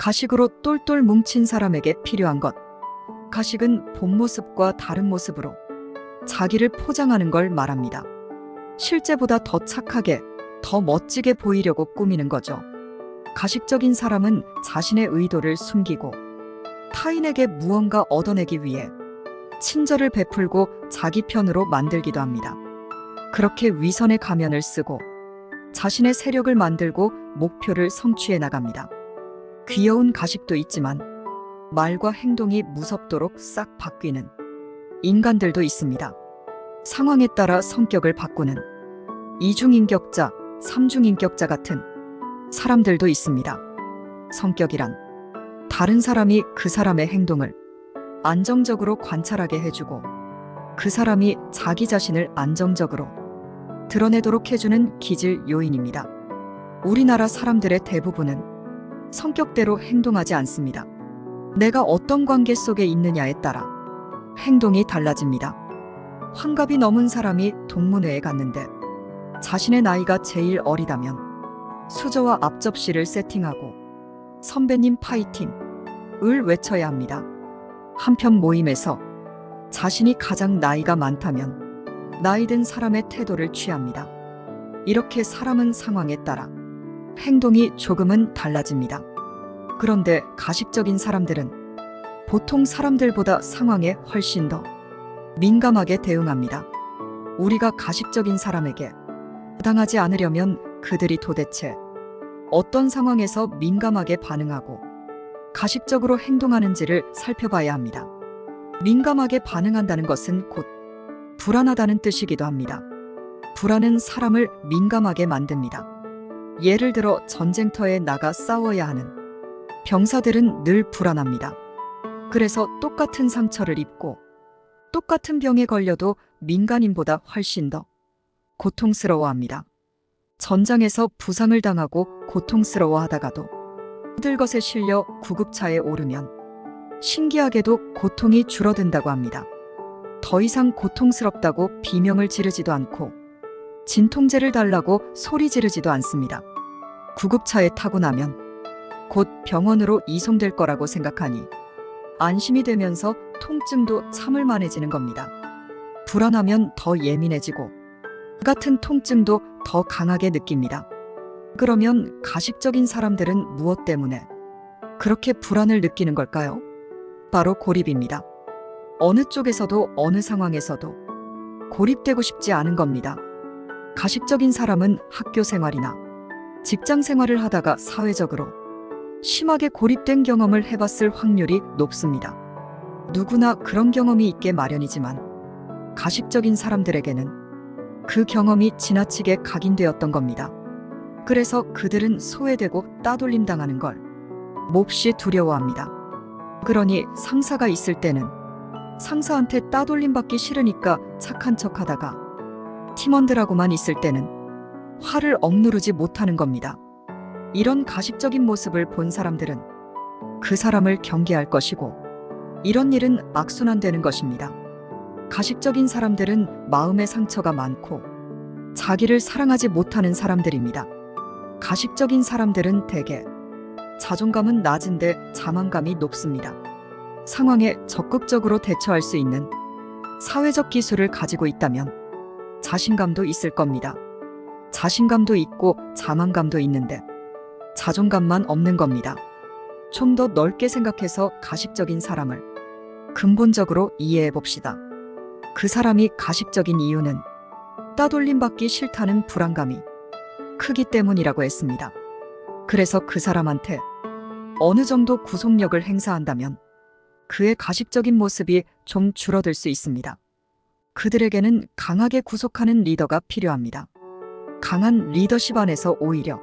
가식으로 똘똘 뭉친 사람에게 필요한 것. 가식은 본 모습과 다른 모습으로 자기를 포장하는 걸 말합니다. 실제보다 더 착하게, 더 멋지게 보이려고 꾸미는 거죠. 가식적인 사람은 자신의 의도를 숨기고 타인에게 무언가 얻어내기 위해 친절을 베풀고 자기 편으로 만들기도 합니다. 그렇게 위선의 가면을 쓰고 자신의 세력을 만들고 목표를 성취해 나갑니다. 귀여운 가식도 있지만 말과 행동이 무섭도록 싹 바뀌는 인간들도 있습니다. 상황에 따라 성격을 바꾸는 이중인격자, 삼중인격자 같은 사람들도 있습니다. 성격이란 다른 사람이 그 사람의 행동을 안정적으로 관찰하게 해주고 그 사람이 자기 자신을 안정적으로 드러내도록 해주는 기질 요인입니다. 우리나라 사람들의 대부분은 성격대로 행동하지 않습니다. 내가 어떤 관계 속에 있느냐에 따라 행동이 달라집니다. 환갑이 넘은 사람이 동문회에 갔는데 자신의 나이가 제일 어리다면 수저와 앞접시를 세팅하고 선배님 파이팅을 외쳐야 합니다. 한편 모임에서 자신이 가장 나이가 많다면 나이 든 사람의 태도를 취합니다. 이렇게 사람은 상황에 따라 행동이 조금은 달라집니다. 그런데 가식적인 사람들은 보통 사람들보다 상황에 훨씬 더 민감하게 대응합니다. 우리가 가식적인 사람에게 당하지 않으려면 그들이 도대체 어떤 상황에서 민감하게 반응하고 가식적으로 행동하는지를 살펴봐야 합니다. 민감하게 반응한다는 것은 곧 불안하다는 뜻이기도 합니다. 불안은 사람을 민감하게 만듭니다. 예를 들어 전쟁터에 나가 싸워야 하는 병사들은 늘 불안합니다. 그래서 똑같은 상처를 입고 똑같은 병에 걸려도 민간인보다 훨씬 더 고통스러워합니다. 전장에서 부상을 당하고 고통스러워하다가도 들것에 실려 구급차에 오르면 신기하게도 고통이 줄어든다고 합니다. 더 이상 고통스럽다고 비명을 지르지도 않고 진통제를 달라고 소리 지르지도 않습니다. 구급차에 타고 나면 곧 병원으로 이송될 거라고 생각하니 안심이 되면서 통증도 참을 만해지는 겁니다. 불안하면 더 예민해지고 같은 통증도 더 강하게 느낍니다. 그러면 가식적인 사람들은 무엇 때문에 그렇게 불안을 느끼는 걸까요? 바로 고립입니다. 어느 쪽에서도 어느 상황에서도 고립되고 싶지 않은 겁니다. 가식적인 사람은 학교 생활이나 직장 생활을 하다가 사회적으로 심하게 고립된 경험을 해봤을 확률이 높습니다. 누구나 그런 경험이 있게 마련이지만 가식적인 사람들에게는 그 경험이 지나치게 각인되었던 겁니다. 그래서 그들은 소외되고 따돌림 당하는 걸 몹시 두려워합니다. 그러니 상사가 있을 때는 상사한테 따돌림 받기 싫으니까 착한 척 하다가 팀원들하고만 있을 때는 화를 억누르지 못하는 겁니다. 이런 가식적인 모습을 본 사람들은 그 사람을 경계할 것이고 이런 일은 악순환되는 것입니다. 가식적인 사람들은 마음의 상처가 많고 자기를 사랑하지 못하는 사람들입니다. 가식적인 사람들은 대개 자존감은 낮은데 자만감이 높습니다. 상황에 적극적으로 대처할 수 있는 사회적 기술을 가지고 있다면 자신감도 있을 겁니다. 자신감도 있고 자만감도 있는데 자존감만 없는 겁니다. 좀 더 넓게 생각해서 가식적인 사람을 근본적으로 이해해 봅시다. 그 사람이 가식적인 이유는 따돌림 받기 싫다는 불안감이 크기 때문이라고 했습니다. 그래서 그 사람한테 어느 정도 구속력을 행사한다면 그의 가식적인 모습이 좀 줄어들 수 있습니다. 그들에게는 강하게 구속하는 리더가 필요합니다. 강한 리더십 안에서 오히려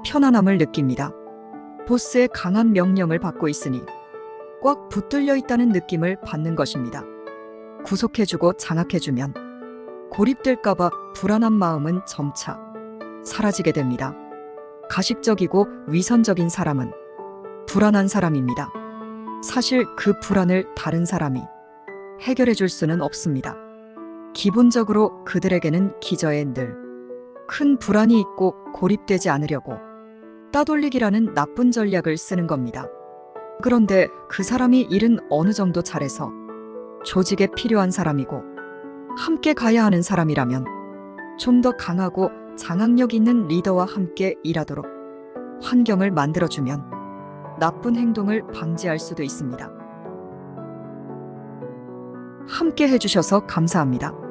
편안함을 느낍니다. 보스의 강한 명령을 받고 있으니 꽉 붙들려 있다는 느낌을 받는 것입니다. 구속해주고 장악해주면 고립될까봐 불안한 마음은 점차 사라지게 됩니다. 가식적이고 위선적인 사람은 불안한 사람입니다. 사실 그 불안을 다른 사람이 해결해 줄 수는 없습니다. 기본적으로 그들에게는 기저에 늘 큰 불안이 있고 고립되지 않으려고 따돌리기라는 나쁜 전략을 쓰는 겁니다. 그런데 그 사람이 일은 어느 정도 잘해서 조직에 필요한 사람이고 함께 가야 하는 사람이라면 좀 더 강하고 장악력 있는 리더와 함께 일하도록 환경을 만들어주면 나쁜 행동을 방지할 수도 있습니다. 함께 해주셔서 감사합니다.